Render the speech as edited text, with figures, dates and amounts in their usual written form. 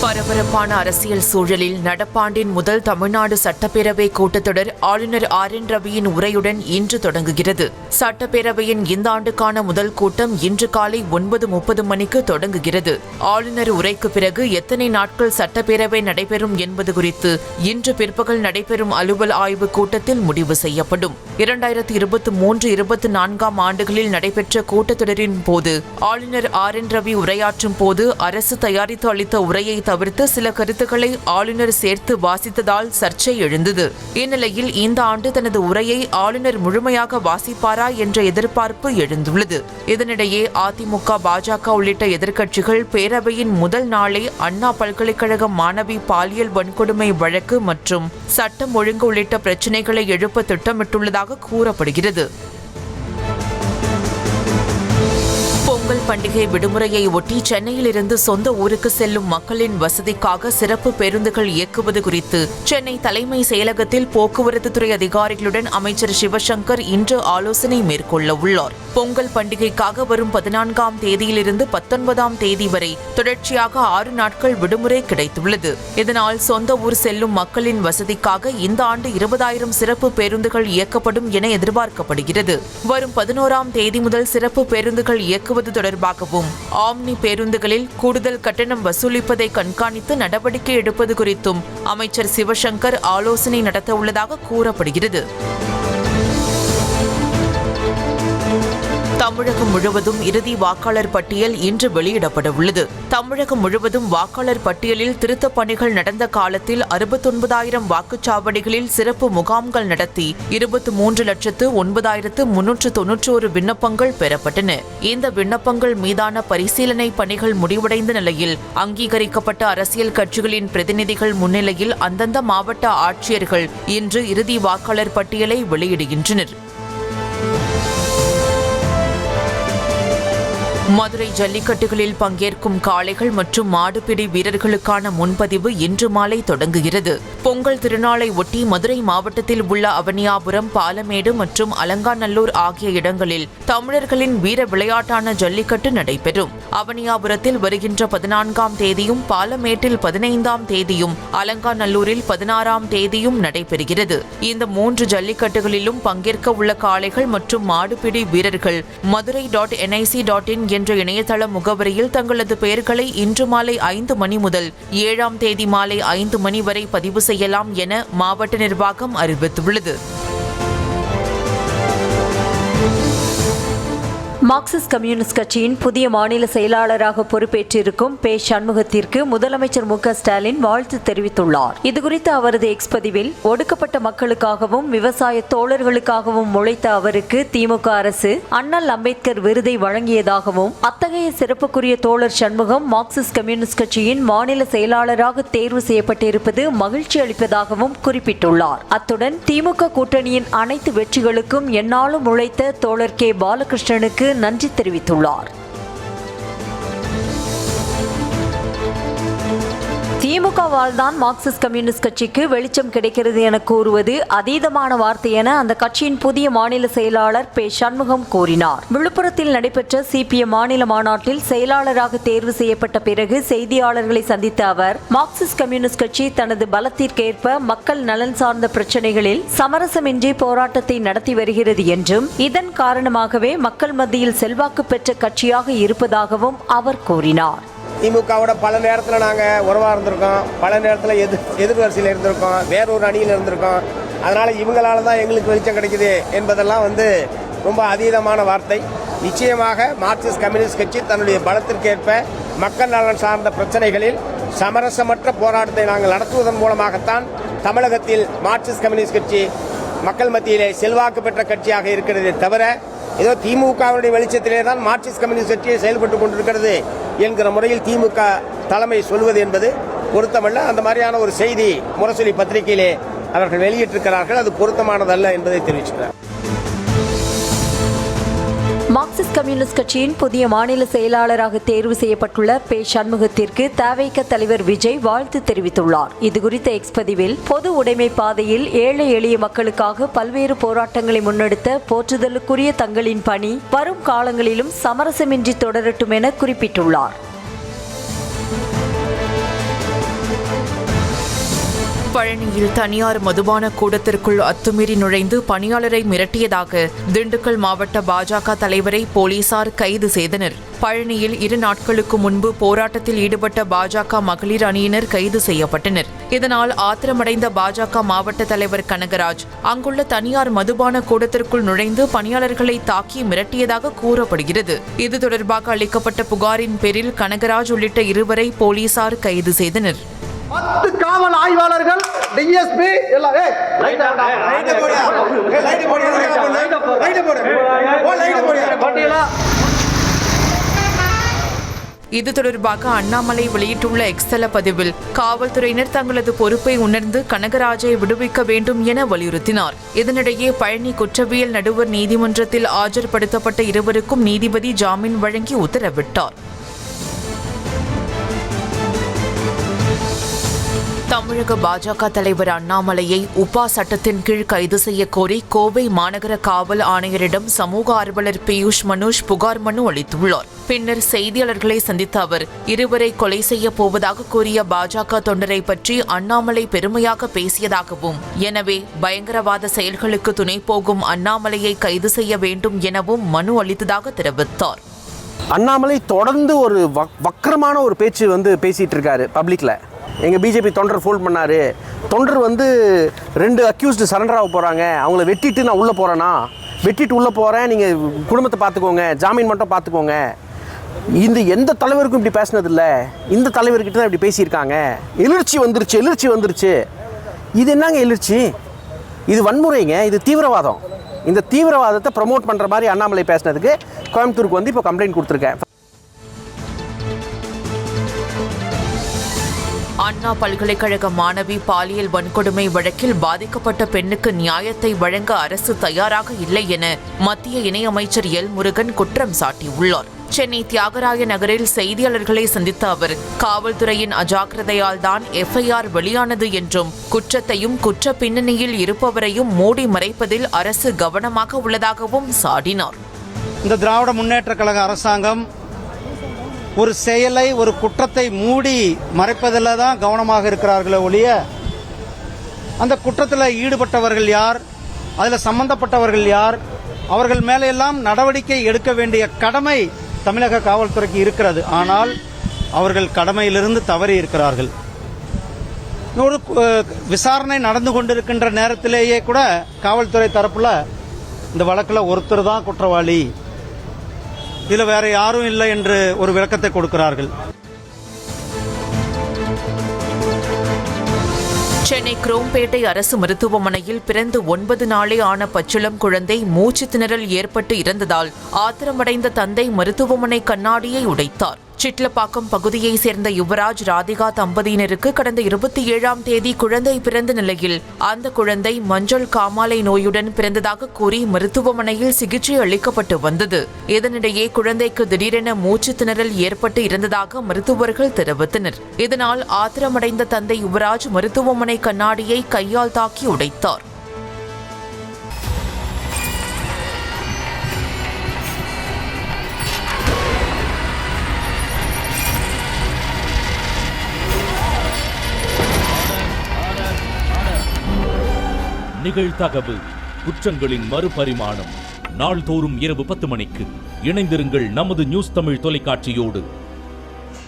பரபரப்பான அரசியல் சூழலில் நடப்பாண்டின் முதல் தமிழ்நாடு சட்டப்பேரவை கூட்டத்தொடர் ஆளுநர் RN ரவியின் உரையுடன் இன்று தொடங்குகிறது. சட்டப்பேரவையின் இந்த ஆண்டுக்கான முதல் கூட்டம் இன்று காலை 9:30 மணிக்கு தொடங்குகிறது. ஆளுநர் உரைக்கு பிறகு எத்தனை நாட்கள் சட்டப்பேரவை நடைபெறும் என்பது குறித்து இன்று பிற்பகல் நடைபெறும் அலுவல் ஆய்வு கூட்டத்தில் முடிவு செய்யப்படும். 2023-24 ஆண்டுகளில் நடைபெற்ற கூட்டத்தொடரின் போது ஆளுநர் RN ரவி உரையாற்றும் போது அரசு தயாரித்து அளித்த உரையை தவிர்த்து சில கருத்துக்களை ஆளுநர் சேர்த்து வாசித்ததால் சர்ச்சை எழுந்தது. இந்நிலையில் இந்த ஆண்டு தனது உரையை ஆளுநர் முழுமையாக வாசிப்பாரா என்ற எதிர்பார்ப்பு எழுந்துள்ளது. இதனிடையே அதிமுக, பாஜக உள்ளிட்ட எதிர்க்கட்சிகள் பேரவையின் முதல் நாளே அண்ணா பல்கலைக்கழக மாணவி பாலியல் வன்கொடுமை வழக்கு மற்றும் சட்டம் ஒழுங்கு உள்ளிட்ட பிரச்சினைகளை எழுப்ப திட்டமிட்டுள்ளதாக கூறப்படுகிறது. பொங்கல் பண்டிகை விடுமுறையை ஒட்டி சென்னையில் இருந்து சொந்த ஊருக்கு செல்லும் மக்களின் வசதிக்காக சிறப்பு பேருந்துகள் இயக்குவது குறித்து சென்னை தலைமை செயலகத்தில் போக்குவரத்து துறை அதிகாரிகளுடன் அமைச்சர் சிவசங்கர் இன்று ஆலோசனை மேற்கொள்ள உள்ளார். பொங்கல் பண்டிகைக்காக வரும் 14ஆம் தேதியிலிருந்து 19ஆம் தேதி வரை தொடர்ச்சியாக 6 நாட்கள் விடுமுறை கிடைத்துள்ளது. இதனால் சொந்த ஊர் செல்லும் மக்களின் வசதிக்காக இந்த ஆண்டு 20,000 சிறப்பு பேருந்துகள் இயக்கப்படும் என எதிர்பார்க்கப்படுகிறது. வரும் 11ஆம் தேதி முதல் சிறப்பு பேருந்துகள் இயக்குவது தொடர்பாகவும் ஆம்னி பேருந்துகளில் கூடுதல் கட்டணம் வசூலிப்பதை கண்காணித்து நடவடிக்கை எடுப்பது குறித்தும் அமைச்சர் சிவசங்கர் ஆலோசனை நடத்த உள்ளதாக கூறப்படுகிறது. தமிழகம் முழுவதும் இறுதி வாக்காளர் பட்டியல் இன்று வெளியிடப்பட உள்ளது. தமிழகம் முழுவதும் வாக்காளர் பட்டியலில் திருத்தப் பணிகள் நடந்த காலத்தில் 69,000 வாக்குச்சாவடிகளில் சிறப்பு முகாம்கள் நடத்தி 23,09,391 விண்ணப்பங்கள் பெறப்பட்டன. இந்த விண்ணப்பங்கள் மீதான பரிசீலனை பணிகள் முடிவடைந்த நிலையில் அங்கீகரிக்கப்பட்ட அரசியல் கட்சிகளின் பிரதிநிதிகள் முன்னிலையில் அந்தந்த மாவட்ட ஆட்சியர்கள் இன்று இறுதி வாக்காளர் பட்டியலை வெளியிடுகின்றனர். மதுரை ஜல்லிக்கட்டுகளில் பங்கேற்கும் காளைகள் மற்றும் மாடுபிடி வீரர்களுக்கான முன்பதிவு இன்று மாலை தொடங்குகிறது. பொங்கல் திருநாளை ஒட்டி மதுரை மாவட்டத்தில் உள்ள அவனியாபுரம், பாலமேடு மற்றும் அலங்காநல்லூர் ஆகிய இடங்களில் தமிழர்களின் வீர விளையாட்டான ஜல்லிக்கட்டு நடைபெறும். அவனியாபுரத்தில் வருகின்ற 14ஆம் தேதியும், பாலமேட்டில் 15ஆம் தேதியும், அலங்காநல்லூரில் 16ஆம் தேதியும் நடைபெறுகிறது. இந்த 3 ஜல்லிக்கட்டுகளிலும் பங்கேற்க உள்ள காளைகள் மற்றும் மாடுபிடி வீரர்கள் madurai.nic.in என்ற இணையதள முகவரியில் தங்களது பெயர்களை இன்று மாலை 5 மணி முதல் 7ஆம் தேதி மாலை 5 மணி வரை பதிவு செய்யலாம் என மாவட்ட நிர்வாகம் அறிவித்துள்ளது. மார்க்சிஸ்ட் கம்யூனிஸ்ட் கட்சியின் புதிய மாநில செயலாளராக பொறுப்பேற்றிருக்கும் பே. சண்முகத்திற்கு முதலமைச்சர் மு. ஸ்டாலின் வாழ்த்து தெரிவித்துள்ளார். இதுகுறித்து அவரது எக்ஸ் பதிவில், ஒடுக்கப்பட்ட மக்களுக்காகவும் விவசாய தோழர்களுக்காகவும் உழைத்த அவருக்கு திமுக அரசு அண்ணல் அம்பேத்கர் விருதை வழங்கியதாகவும், அத்தகைய சிறப்புக்குரிய தோழர் சண்முகம் மார்க்சிஸ்ட் கம்யூனிஸ்ட் கட்சியின் மாநில செயலாளராக தேர்வு செய்யப்பட்டிருப்பது மகிழ்ச்சி அளிப்பதாகவும் குறிப்பிட்டுள்ளார். அத்துடன் திமுக கூட்டணியின் அனைத்து வெற்றிகளுக்கும் எந்நாளும் உழைத்த தோழர் கே. பாலகிருஷ்ணனுக்கு நன்றி தெரிவித்துள்ளார். திமுகவால் தான் மார்க்சிஸ்ட் கம்யூனிஸ்ட் கட்சிக்கு வெளிச்சம் கிடைக்கிறது என கூறுவது அதீதமான வார்த்தை என அந்த கட்சியின் புதிய மாநில செயலாளர் பே. சண்முகம் கூறினார். விழுப்புரத்தில் நடைபெற்ற CPM மாநில மாநாட்டில் செயலாளராக தேர்வு செய்யப்பட்ட பிறகு செய்தியாளர்களை சந்தித்த அவர், மார்க்சிஸ்ட் கம்யூனிஸ்ட் கட்சி தனது பலத்திற்கேற்ப மக்கள் நலன் சார்ந்த பிரச்சனைகளில் சமரசமின்றி போராட்டத்தை நடத்தி வருகிறது என்றும், இதன் காரணமாகவே மக்கள் மத்தியில் செல்வாக்கு பெற்ற கட்சியாக இருப்பதாகவும் அவர் கூறினார். திமுகவோட பல நேரத்தில் நாங்கள் உறவாக இருந்திருக்கோம், பல நேரத்தில் எதிர்வரிசையில் இருந்திருக்கோம், வேறொரு அணியில் இருந்திருக்கோம். அதனால் இவங்களால தான் எங்களுக்கு வெளிச்சம் கிடைக்குது என்பதெல்லாம் ரொம்ப அதீதமான வார்த்தை. நிச்சயமாக மார்க்சிஸ்ட் கம்யூனிஸ்ட் கட்சி தன்னுடைய பலத்திற்கேற்ப மக்கள் நலன் சார்ந்த பிரச்சனைகளில் சமரசமற்ற போராட்டத்தை நாங்கள் நடத்துவதன் மூலமாகத்தான் தமிழகத்தில் மார்க்சிஸ்ட் கம்யூனிஸ்ட் கட்சி மக்கள் மத்தியிலே செல்வாக்கு பெற்ற கட்சியாக இருக்கிறதே தவிர, ஏதோ திமுகவுடைய வெளிச்சத்திலே தான் மார்க்சிஸ்ட் கம்யூனிஸ்ட் கட்சியை செயல்பட்டு கொண்டிருக்கிறது என்கிற முறையில் திமுக தலைமை சொல்வது என்பது பொருத்தமல்ல. அந்த மாதிரியான ஒரு செய்தி முரசொலி பத்திரிகையிலே அவர்கள் வெளியிட்டிருக்கிறார்கள். அது பொருத்தமானதல்ல என்பதை தெரிவிச்சுக்கிறார். மார்க்சிஸ்ட் கம்யூனிஸ்ட் கட்சியின் புதிய மாநில செயலாளராக தேர்வு செய்யப்பட்டுள்ள பே. சண்முகத்திற்கு தவிக தலைவர் விஜய் வாழ்த்து தெரிவித்துள்ளார். இதுகுறித்த எக்ஸ் பதிவில், பொது உடைமை பாதையில் ஏழை எளிய மக்களுக்காக பல்வேறு போராட்டங்களை முன்னெடுத்த போற்றுதலுக்குரிய தங்களின் பணி வரும் காலங்களிலும் சமரசமின்றி தொடரட்டும் என குறிப்பிட்டுள்ளார். பழனியில் தனியார் மதுபான கூடத்திற்குள் அத்துமீறி நுழைந்து பணியாளரை மிரட்டியதாக திண்டுக்கல் மாவட்ட பாஜக தலைவரை போலீசார் கைது செய்தனர். பழனியில் 2 நாட்களுக்கு முன்பு போராட்டத்தில் ஈடுபட்ட பாஜக மகளிர் அணியினர் கைது செய்யப்பட்டனர். இதனால் ஆத்திரமடைந்த பாஜக மாவட்ட தலைவர் கனகராஜ் அங்குள்ள தனியார் மதுபான கூடத்திற்குள் நுழைந்து பணியாளர்களை தாக்கி மிரட்டியதாக கூறப்படுகிறது. இது தொடர்பாக அளிக்கப்பட்ட புகாரின் பேரில் கனகராஜ் உள்ளிட்ட 2 பேரை போலீசார் கைது செய்தனர். 10 காவல் ஆய்வாளர்கள் டிஎஸ்பி எல்லாம் இது தொடர்பாக அண்ணாமலை வெளியிட்டுள்ள எக்ஸ்தல பதிவில் காவல்துறையினர் தங்களது பொறுப்பை உணர்ந்து கனகராஜை விடுவிக்க வேண்டும் என வலியுறுத்தினார். இதனிடையே பழனி குற்றவியல் நடுவர் நீதிமன்றத்தில் ஆஜர்படுத்தப்பட்ட 2 பேருக்கும் நீதிபதி ஜாமீன் வழங்கி உத்தரவிட்டார். தமிழக பாஜக தலைவர் அண்ணாமலையை உபா சட்டத்தின் கீழ் கைது செய்ய கோரி கோவை மாநகர காவல் ஆணையரிடம் சமூக ஆர்வலர் பியூஷ் மனுஷ் புகார் மனு அளித்துள்ளார். பின்னர் செய்தியாளர்களை சந்தித்த அவர் 2 பேரை கொலை செய்ய போவதாக கூறிய பாஜக தொண்டரை பற்றி அண்ணாமலை பெருமையாக பேசியதாகவும், எனவே பயங்கரவாத செயல்களுக்கு துணை போகும் அண்ணாமலையை கைது செய்ய வேண்டும் எனவும் மனு அளித்ததாக தெரிவித்தார். அண்ணாமலை தொடர்ந்து ஒரு வக்கரமான ஒரு பேச்சு பேசிட்டு இருக்காரு பப்ளிக்ல. எங்கள் பிஜேபி தொண்டர் ஃபோல் பண்ணார், தொண்டர் 2 அக்யூஸ்டு சரண்டர் ஆக போகிறாங்க, அவங்கள வெட்டிட்டு நான் உள்ளே போகிறேன்னா, வெட்டிட்டு உள்ளே போகிறேன், நீங்கள் குடும்பத்தை பார்த்துக்கோங்க, ஜாமீன் மட்டும் பார்த்துக்கோங்க. எந்த தலைவருக்கும் இப்படி பேசினதில்லை, இந்த தலைவர்கிட்ட தான் இப்படி பேசியிருக்காங்க. எழுச்சி வந்துருச்சு. இது என்னங்க எழுச்சி? இது வன்முறைங்க, இது தீவிரவாதம். இந்த தீவிரவாதத்தை ப்ரமோட் பண்ணுற மாதிரி அண்ணாமலை பேசினதுக்கு கோயம்புத்தூருக்கு இப்போ கம்ப்ளைண்ட் கொடுத்துருக்கேன். அண்ணா பல்கலைக்கழக மாணவி பாலியல் வன்கொடுமை வழக்கில் பாதிக்கப்பட்ட பெண்ணுக்கு நியாயத்தை வழங்க அரசு தயாராக இல்லை என மத்திய இணையமைச்சர் எல் முருகன் குற்றம் சாட்டியுள்ளார். சென்னை தியாகராய நகரில் செய்தியாளர்களை சந்தித்த அவர், காவல்துறையின் அஜாக்கிரதையால் தான் எஃப்ஐஆர் வெளியானது என்றும், குற்றத்தையும் குற்ற பின்னணியில் இருப்பவரையும் மூடி மறைப்பதில் அரசு கவனமாக உள்ளதாகவும் சாடினார். இந்த திராவிட முன்னேற்ற கழக அரசாங்கம் ஒரு செயலை, ஒரு குற்றத்தை மூடி மறைப்பதில் தான் கவனமாக இருக்கிறார்களே ஒழிய, அந்த குற்றத்தில் ஈடுபட்டவர்கள் யார், அதில் சம்பந்தப்பட்டவர்கள் யார், அவர்கள் மேலெல்லாம் நடவடிக்கை எடுக்க வேண்டிய கடமை தமிழக காவல்துறைக்கு இருக்கிறது. ஆனால் அவர்கள் கடமையிலிருந்து தவறி இருக்கிறார்கள். ஒரு விசாரணை நடந்து கொண்டிருக்கின்ற நேரத்திலேயே கூட காவல்துறை தரப்புல இந்த வழக்கில் ஒருத்தர் தான் குற்றவாளி, இதில் வேற யாரும் இல்லை என்று ஒரு விளக்கத்தை கொடுக்கிறார்கள். சென்னை குரோம்பேட்டை அரசு மருத்துவமனையில் பிறந்து 9 நாளே ஆன பச்சிளம் குழந்தை மூச்சு திணறல் ஏற்பட்டு இறந்ததால் ஆத்திரமடைந்த தந்தை மருத்துவமனை கண்ணாடியை உடைத்தார். சிட்லப்பாக்கம் பகுதியைச் சேர்ந்த யுவராஜ் ராதிகா தம்பதியினருக்கு கடந்த 27ஆம் தேதி குழந்தை பிறந்த நிலையில் அந்த குழந்தை மஞ்சள் காமாலை நோயுடன் பிறந்ததாக கூறி மருத்துவமனையில் சிகிச்சை அளிக்கப்பட்டு வந்தது. இதனிடையே குழந்தைக்கு திடீரென மூச்சு திணறல் ஏற்பட்டு இறந்ததாக மருத்துவர்கள் தெரிவித்தனர். இதனால் ஆத்திரமடைந்த தந்தை யுவராஜ் மருத்துவமனை கண்ணாடியை கையால் தாக்கி உடைத்தார். நிகழ்தகவு குற்றங்களின் மறுபரிமாணம். நாள்தோறும் இரவு 10 மணிக்கு இணைந்திருங்கள் நமது நியூஸ் தமிழ் தொலைக்காட்சியோடு.